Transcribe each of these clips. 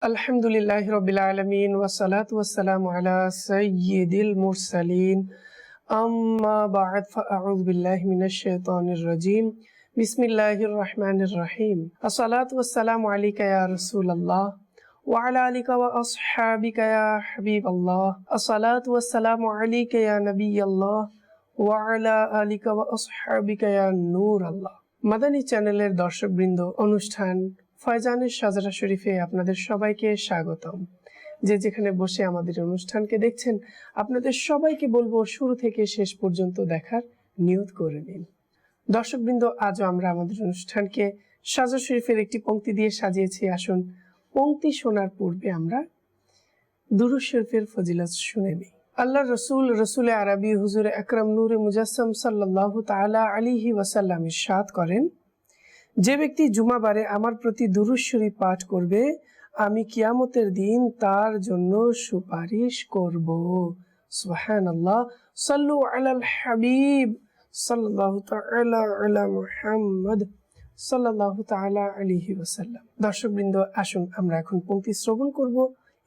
আলহামদুলিল্লাহি রাব্বিল আলামিন ওয়াসসালাতু ওয়াসসালামু আলা সাইয়্যিদিল মুরসালিন আম্মা বা'দ ফাআউযু বিল্লাহি মিনাশ শাইতানির রাজীম বিসমিল্লাহির রহমানির রহিম আসসালাতু ওয়াসসালামু আলাইকা ইয়া রাসূলুল্লাহ ওয়া আলা আলিকা ওয়া আসহাবিকা ইয়া হাবিবাল্লাহ আসসালাতু ওয়াসসালামু আলাইকা ইয়া নবিয়াল্লাহ ওয়া আলা আলিকা ওয়া আসহাবিকা ইয়া নূরাল্লাহ। মাদানী চ্যানেলের দর্শকবৃন্দ, অনুষ্ঠান ফয়জানের সাজরা শরীফে আপনাদের সবাইকে স্বাগতম। যে যেখানে বসে আমাদের অনুষ্ঠানকে দেখছেন, আপনাদের সবাইকে বলবো শুরু থেকে শেষ পর্যন্ত দেখার নিয়ত করে নিন। দর্শকবৃন্দ, আজও আমরা আমাদের অনুষ্ঠানকে সাজরা শরীফের একটি পংক্তি দিয়ে সাজিয়েছি। আসুন পংক্তি শোনার পূর্বে আমরা দুরূদ শরীফের ফজিলত শুনে নিই। আল্লাহ রসুল আরবি হুজুর আকরাম নূরে মুজাসসাম সাল্লাল্লাহু তাআলা আলাইহি ওয়াসাল্লাম ইরশাদ করেন, যে ব্যক্তি জুমাবারে আমার প্রতি দুরূদ শরীফ পাঠ করবে, আমি কিয়ামতের দিন তার জন্য সুপারিশ করব। সুবহানাল্লাহ। সাল্লু আলাল হাবিব সাল্লাল্লাহু তাআলা আলা মুহাম্মদ সাল্লাল্লাহু তাআলা আলাইহি ওয়াসাল্লাম। দর্শকবৃন্দ, আসুন আমরা এখন পংক্তি শ্রবণ করব,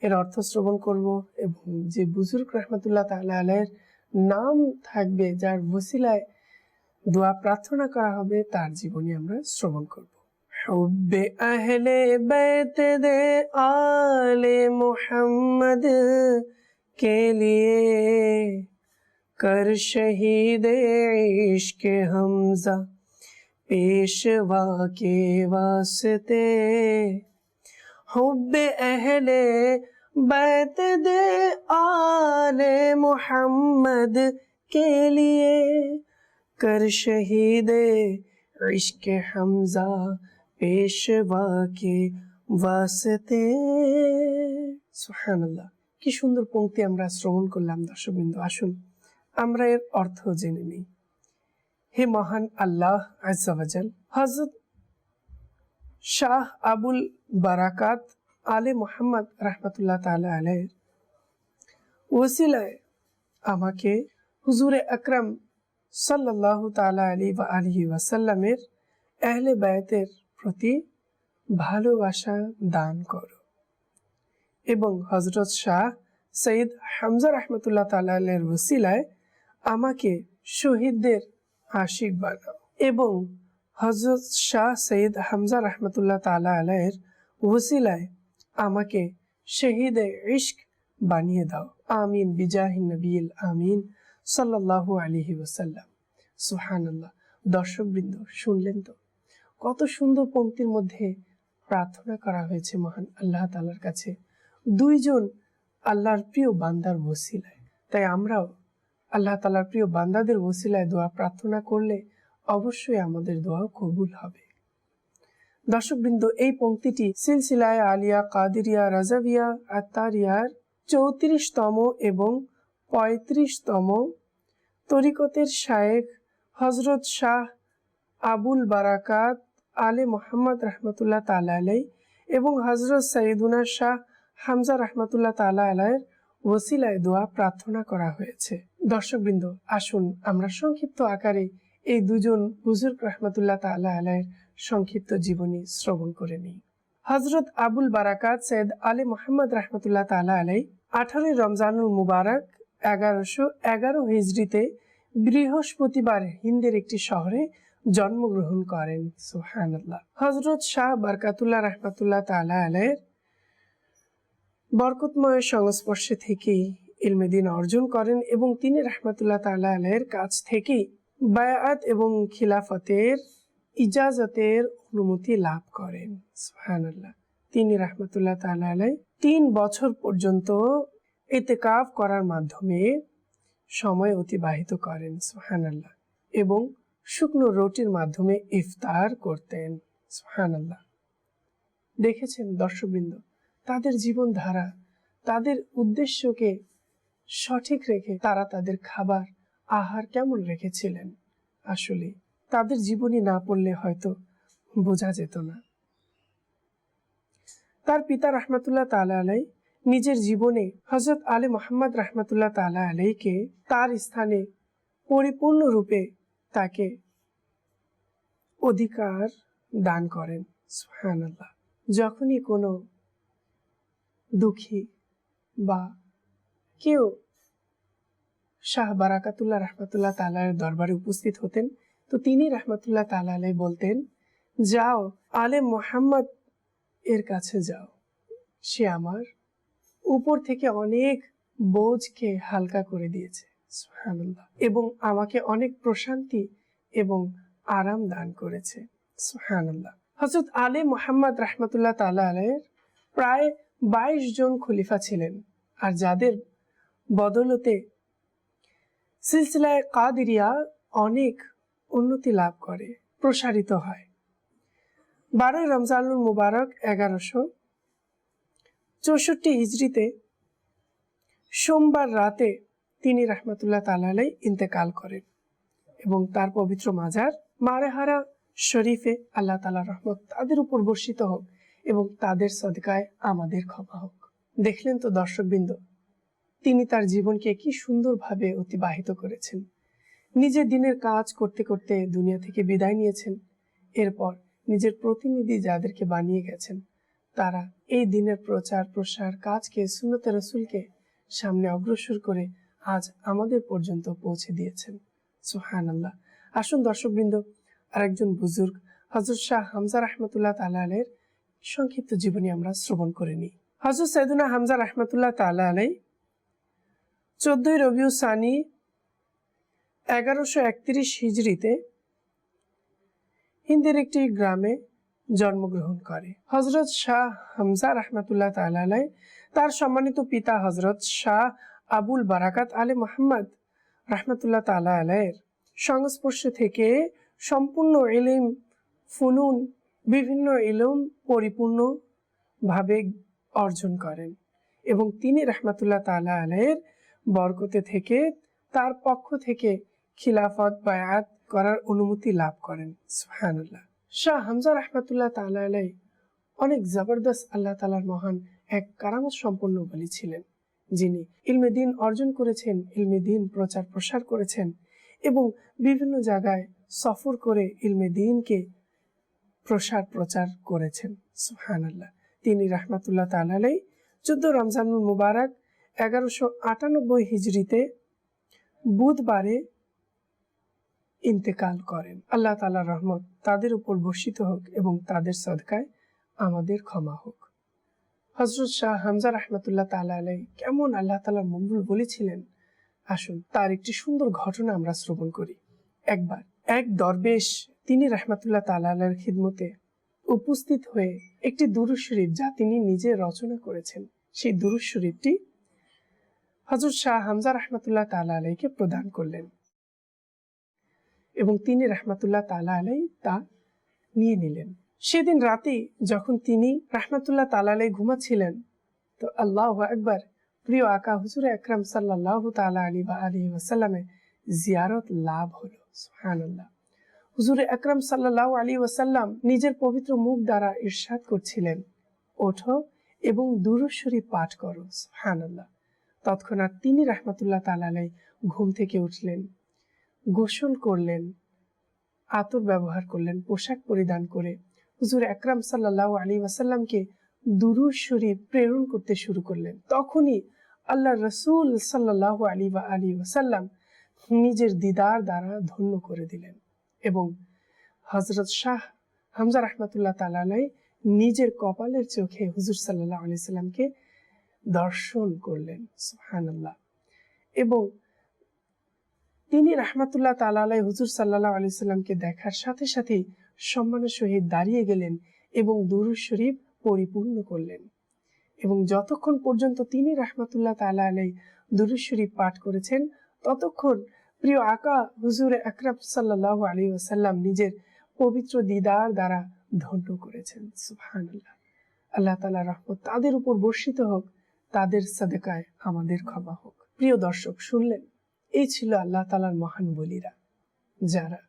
এর অর্থ শ্রবণ করব এবং যে বুজুর্গ রাহমাতুল্লাহ তাআলা আলাইহির নাম থাকবে, যার ওসিলায় দোয়া প্রার্থনা করা হবে, তার জীবনী আমরা শ্রবণ করব। হুব্বে আহলে বাইত দে আলে মুহাম্মদ কে লিয়ে কর শহীদ ইশক হামজা পেশवा के वास्ते। हुब्बे अहले बैत दे आले मुहम्मद के लिए कर शहीद इश्क हमजा पेशवा के वास्ते। সুবহানাল্লাহ। কি সুন্দর পংক্তি আমরা শ্রবণ করলাম। দর্শকবৃন্দ, আসুন আমরা এর অর্থ জেনে নিই। হে মহান আল্লাহ আযজা ওয়া জাল, হযরত শাহ আবুল বারাকাত আলে মুহাম্মদ রাহমাতুল্লাহ তাআলা আলাইহির ওসিলায় আমাকে হুজুরে আকরাম সাল্লাল্লাহু তাআলা আলাইহি ওয়াসাল্লামের আহলে বায়তের প্রতি ভালোবাসা দান করো এবং হযরত শাহ সৈয়দ হামজা রাহমাতুল্লাহ তাআলা আলাইহির ওসিলায় আমাকে শহীদদের আশিক বানাও এবং হযরত শাহ সৈয়দ হামজা রাহমাতুল্লাহ তাআলা আলাইহির ওসিলায় আমাকে শহীদে ইশক বানিয়ে দাও। আমিন বিজাহিন নবিয়িল আমিন সাল্লাল্লাহু আলাইহি ওয়াসাল্লাম। সুবহানাল্লাহ। দর্শকবৃন্দ, শুনলেন তো কত সুন্দর পংক্তির মধ্যে প্রার্থনা করা হয়েছে মহান আল্লাহ তাআলার কাছে দুইজন আল্লাহর প্রিয় বান্দার ওসিলায়। তাই আমরাও আল্লাহ তাআলার প্রিয় বান্দাদের ওসিলায় দোয়া প্রার্থনা করলে অবশ্যই আমাদের দোয়া কবুল হবে। দর্শকবৃন্দ, এই পংক্তিটি সিলসিলায়ে আলিয়া কাদেরিয়া রাজাভিয়া আত্তারিয়ার 34তম এবং 35তম তরিকতের শায়েখ হযরত শাহ আবুল বারাকাত আলে মুহাম্মদ রাহমাতুল্লাহ তাআলা আলাইহি এবং হযরত সাইয়্যিদুনা শাহ হামজা রাহমাতুল্লাহ তাআলা আলাইহির ওসিলায় দোয়া প্রার্থনা করা হয়েছে। দর্শকবৃন্দ, আসুন আমরা সংক্ষিপ্ত আকারে এই দুজন বুজুর্গ রাহমাতুল্লাহ তাআলা আলাইহির সংক্ষিপ্ত জীবনী শ্রবণ করে নিই। হযরত আবুল বারাকাত সৈয়দ আলে মুহাম্মদ রাহমাতুল্লাহ তাআলা আলাইহি 18 রমজানুল মুবারক 1111 হিজরিতে বৃহস্পতিবার হিন্দের একটি শহরে জন্মগ্রহণ করেন। সুবহানাল্লাহ। হযরত শাহ বরকাতুল্লাহ রাহমাতুল্লাহ তাআলা আলাইহির বরকতময় সংস্পর্শে থেকেই ইলমে দ্বীন অর্জন করেন এবং তিনি রাহমাতুল্লাহ তাআলা আলাইহির কাছ থেকেই বায়াত এবং খিলাফতের ইজাজতের অনুমতি লাভ করেন। সুবহানাল্লাহ। তিনি রাহমাতুল্লাহ তাআলা আলাইহি 3 বছর পর্যন্ত ইতিকাফ করার মাধ্যমে সময় অতিবাহিত করেন। সুবহানাল্লাহ। এবং শুকনো রুটির মাধ্যমে ইফতার করতেন। সুবহানাল্লাহ। দেখেছেন দর্শকবৃন্দ, তাদের জীবনধারা, তাদের উদ্দেশ্যকে সঠিক রেখে তারা তাদের খাবার আহার কেমন রেখেছিলেন। আসলে তাদের জীবনী না পড়লে হয়তো বোঝা যেত না। তার পিতা রাহমাতুল্লাহ তাআলা আলাইহি নিজের জীবনে হযরত আলে মুহাম্মদ রাহমাতুল্লাহ তাআলা আলাইহিকে তার স্থানে পরিপূর্ণরূপে তাকে অধিকার দান করেন। সুবহানাল্লাহ। যখনই কোনো দুঃখী বা কেউ শাহ বারাকাতুল্লাহ রহমতুল্লাহ তাআলার দরবারে উপস্থিত হতেন, তো তিনি রহমতুল্লাহ তাআলা আলাইহি বলতেন, যাও আলে মোহাম্মদ এর কাছে যাও, সে আমার উপর থেকে অনেক বোঝকে হালকা করে দিয়েছে, সুবহানাল্লাহ, এবং আমাকে অনেক প্রশান্তি এবং আরাম দান করেছে, সুবহানাল্লাহ। হযরত আলে মোহাম্মদ রহমতুল্লাহ তাআলা আলাইহির প্রায় 22 জন খলিফা ছিলেন, আর যাদের বদলতে সিলসিলায়ে কাদেরিয়া অনেক উন্নতি লাভ করে, প্রসারিত হয়। 12 রমজানুল মুবারক 1164 হিজরিতে সোমবার রাতে তিনি রহমতুল্লাহ তাআলা আলাইহি ইন্তেকাল করেন এবং তার পবিত্র মাজার মারেহারা শরীফে আল্লাহ তাআলার রহমত তাদের উপর বর্ষিত হোক এবং তাদের সদকায় আমাদের ক্ষমা হোক। দেখলেন তো দর্শকবৃন্দ, তিনি তার জীবনকে কি সুন্দরভাবে অতিবাহিত করেছেন। নিজের দিনের কাজ করতে করতে দুনিয়া থেকে বিদায় নিয়েছেন। এরপর নিজের প্রতিনিধি যাদেরকে বানিয়ে গেছেন, তারা এই দিনের প্রচার প্রসার কাজকে, সুন্নতে রাসূলকে সামনে অগ্রসর করে আজ আমাদের পর্যন্ত পৌঁছে দিয়েছেন, সুবহানাল্লাহ। আসুন দর্শকবৃন্দ, আরেকজন বুজুর্গ হযরত শাহ হামজা রহমতুল্লাহ তাআলা আলাইহির সংক্ষিপ্ত জীবনী আমরা শ্রবণ করে নিই। হযরত সাইয়েদুনা হামজা রহমতুল্লাহ তাআলা আলাইহি 14 রবিউল সানি 1131 হিজরিতে হিন্দের একটি গ্রামে জন্মগ্রহণ করে। হযরত শাহ হামজা রহমতুল্লাহ তাআলা আলাইহি তার সম্মানিত পিতা হযরত শাহ আবুল বারাকাত আলে মোহাম্মদ রহমতুল্লাহ তাআলা আলাইহির সংস্পর্শে থেকে সম্পূর্ণ ইলম, ফুনুন, বিভিন্ন ইলম পরিপূর্ণভাবে অর্জন করেন এবং তিনি রহমতুল্লাহ তাআলা আলাইহির বরকতে থেকে তার পক্ষ থেকে খিলাফত বায়াত করার অনুমতি লাভ করেন, সুবহানাল্লাহ। শাহ হামজা রহমতুল্লাহ তাআলা আলাইহি অনেক জবরদস্ত আল্লাহ তাআলার মহান এক কারামত সম্পন্ন ওলি ছিলেন, যিনি ইলমে দ্বীন অর্জন করেছেন, ইলমে দ্বীন প্রচার প্রসার করেছেন এবং বিভিন্ন জায়গায় সফর করে ইলমে দ্বীনকে প্রচার করেছেন, সুবহানাল্লাহ। তিনি রহমতুল্লাহ তাআলা আলাইহি 14 রমজানুল মুবারক 1198 হিজরিতে বুধবারে ইন্তেকাল করেন। আল্লাহ তাআলার রহমত তাদের উপর বর্ষিত হোক এবং তাদের সদকায় আমাদের ক্ষমা হোক। হযরত শাহ হামজা রহমতুল্লাহ তাআলা আলাইহি কেমন আল্লাহ তাআলার মকবুল বলেছিলেন, আসুন তার একটি সুন্দর ঘটনা আমরা শ্রবণ করি। একবার এক দরবেশ তিনি রহমতুল্লাহ তাআলা আলাইহির খিদমতে উপস্থিত হয়ে একটি দুরূদ শরীফ, যা তিনি নিজে রচনা করেছেন, সেই দুরূদ শরীফটি হযরত শাহ হামজা রহমতুল্লাহ তাআলা আলাইহিকে প্রদান করলেন এবং তিনি রহমতুল্লাহ তাআলা আলাইহি তা নিয়ে নিলেন। সেদিন রাতে যখন তিনি রহমতুল্লাহ তাআলা আলাইহি ঘুমাচ্ছিলেন, তো আল্লাহু আকবার, প্রিয় আকা হুজুর আকরাম সাল্লাল্লাহু তাআলা আলাইহি ওয়াসাল্লামের জিয়ারত লাভ হলো, সুবহানাল্লাহ। হুজুর আকরাম সাল্লাল্লাহু আলাইহি ওয়াসাল্লাম নিজের পবিত্র মুখ দ্বারা ইরশাদ করছিলেন, ওঠো এবং দুরূদ শরীফ পাঠ করো, সুবহানাল্লাহ। তৎক্ষণাৎ তিনি রহমতুল্লাহ তাআলা আলাইহি ঘুম থেকে উঠলেন, গোসল করলেন, আতর ব্যবহার করলেন, পোশাক পরিধান করে হুজুর আকরাম সাল্লাল্লাহু আলাইহি ওয়াসাল্লামকে দুরূদ শরীফ প্রেরণ করতে শুরু করলেন। তখনই আল্লাহ রাসূল সাল্লাল্লাহু আলাইহি ওয়াসাল্লাম নিজের দিদার দ্বারা ধন্য করে দিলেন এবং হযরত শাহ হামজা রহমতুল্লাহ তাআলা আলাইহি নিজের কপালের চোখে হুজুর সাল্লাল্লাহু আলাইহি ওয়াসাল্লামকে দর্শন করলেন, সুবহানাল্লাহ। এবং তিনি রহমতুল্লাহ তাআলা আলাইহি হুজুর সাল্লাল্লাহু আলাইহি ওয়াসাল্লামকে দেখার সাথে সাথেই সম্মানের সহিত দাঁড়িয়ে গেলেন এবং দুরূদ শরীফ পরিপূর্ণ করলেন এবং যতক্ষণ পর্যন্ত তিনি রহমতুল্লাহ তাআলা আলাইহি দুরূদ শরীফ পাঠ করেছেন, ততক্ষণ প্রিয় আকা হুজুর আকরাম সাল্লাল্লাহু আলাইহি ওয়াসাল্লাম নিজের পবিত্র দিদার দ্বারা ধন্য করেছেন, সুবহানাল্লাহ। আল্লাহ তাআলার রহমত তাদের উপর বর্ষিত হোক, তাদের সাদকায় আমাদের ক্ষমা হোক। প্রিয় দর্শক, শুনলেন, এই ছিল আল্লাহ তাআলার মহান বলিরা, যারা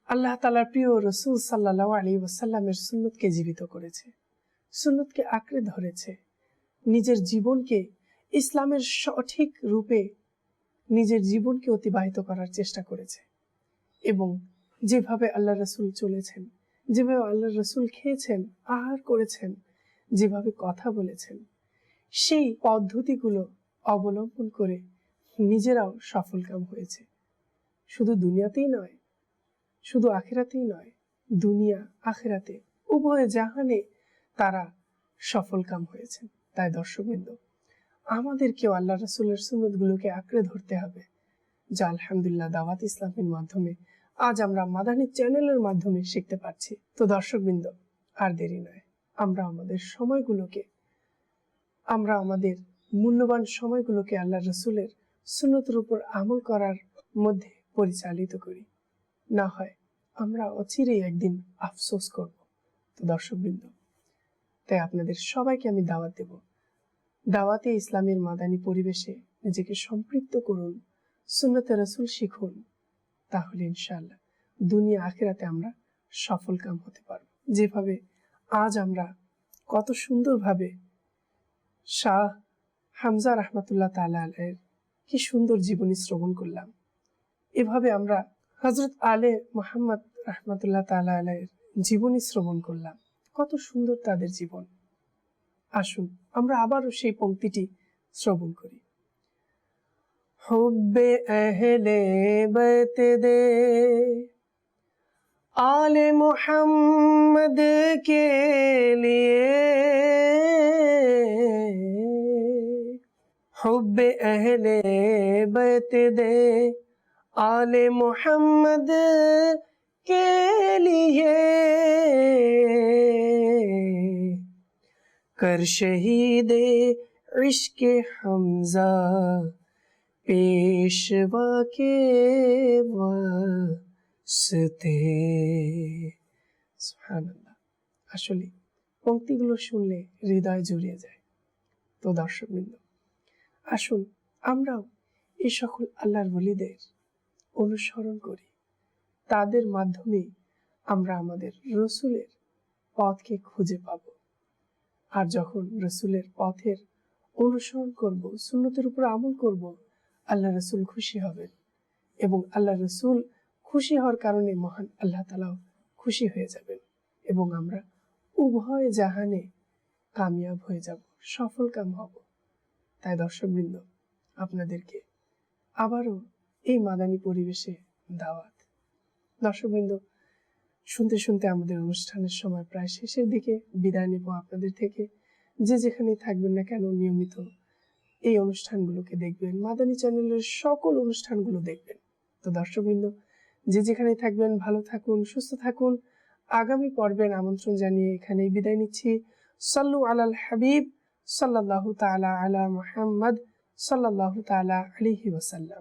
আল্লাহ তাআলার প্রিয় রাসূল সাল্লাল্লাহু আলাইহি ওয়াসাল্লামের সুন্নতকে জীবিত করেছে, সুন্নতকে আঁকড়ে ধরেছে, নিজের জীবনকে ইসলামের সঠিক রূপে নিজের জীবনকে অতিবাহিত করার চেষ্টা করেছে এবং যেভাবে আল্লাহ রাসূল চলেছেন, যেভাবে আল্লাহ রাসূল খেয়েছেন, আহার করেছেন, যেভাবে কথা বলেছেন, সেই পদ্ধতিগুলো অবলম্বন করে নিজেরাও সফলকাম হয়েছে। শুধু দুনিয়াতেই নয়, শুধু আখিরাতেই নয়, দুনিয়া আখিরাতে উভয় জাহানে তারা সফলকাম হয়েছে। তাই দর্শকবৃন্দ, আমাদেরকেও আল্লাহ রাসূলের সুন্নতগুলোকে আঁকড়ে ধরতে হবে, যা আলহামদুলিল্লাহ দাওয়াত ইসলামের মাধ্যমে আজ আমরা মাদানী চ্যানেলের মাধ্যমে শিখতে পারছি। তো দর্শকবৃন্দ, আর দেরি নয়, আমরা আমাদের মূল্যবান সময়গুলোকে আল্লাহ রাসূলের সুন্নতের উপর আমল করার মধ্যে পরিচালিত করি, না হয় আমরা অচিরেই একদিন আফসোস করব। তো দর্শকবৃন্দ, তাই আপনাদের সবাইকে আমি দাওয়াত দেব, দাওয়াতে ইসলামের মাদানী পরিবেশে নিজেকে সম্পৃক্ত করুন, সুন্নতে রাসূল শিখুন, তাহলে ইনশাআল্লাহ দুনিয়া আখিরাতে আমরা সফলকাম হতে পারব। যেভাবে আজ আমরা কত সুন্দরভাবে শাহ হামজা রাহমাতুল্লাহ তাআলা আলাইহির কি সুন্দর জীবনী শ্রবণ করলাম, এভাবে আমরা হযরত আলে মুহাম্মদ রাহমাতুল্লাহ তাআলা আলাইহির জীবনী শ্রবণ করলাম। কত সুন্দর তাদের জীবন। আসুন আমরা আবারও সেই পংক্তিটি শ্রবণ করি। হুব্বে আহলে বাইত দে आले मोहम्मद के लिए, हुब्बे अहले बैत दे आले मोहम्मद के लिए, कर शहीदे इश्क हमजा पेशवा के वास्ते। সুবহানাল্লাহ, আসলে পংক্তিগুলো শুনলে হৃদয় জুড়িয়ে যায়। তো দর্শকবৃন্দ, আসুন আমরাও এই সকল আল্লাহর ওলিদের অনুসরণ করি, তাদের মাধ্যমে আমরা আমাদের রসুলের পথকে খুঁজে পাব। আর যখন রসুলের পথের অনুসরণ করব, সুন্নতের উপর আমল করব, আল্লাহ রসুল খুশি হবেন, এবং আল্লাহ রসুল খুশি হওয়ার কারণে মহান আল্লাহ তাআলাও খুশি হয়ে যাবেন, এবং আমরা উভয় জাহানে কামিয়াব হয়ে যাব, সফল কাম হব। তাই দর্শকবৃন্দ, আপনাদেরকে আবারও এই মাদানী পরিবেশে দাওয়াত। দর্শকবৃন্দ, শুনতে শুনতে আমাদের অনুষ্ঠানের সময় প্রায় শেষের দিকে, বিদায় নেব আপনাদের থেকে। যে যেখানেই থাকবেন না কেন, নিয়মিত এই অনুষ্ঠানগুলোকে দেখবেন, মাদানী চ্যানেলের সকল অনুষ্ঠানগুলো দেখবেন। তো দর্শকবৃন্দ, যে যেখানেই থাকবেন, ভালো থাকুন, সুস্থ থাকুন। আগামী পর্বের আমন্ত্রণ জানিয়ে এখানেই বিদায় নিচ্ছি। সাল্লু আলাল হাবিব সাল্লাল্লাহু তাআলা আলা মুহাম্মদ সাল্লাল্লাহু তাআলা আলাইহি ওয়াসাল্লাম।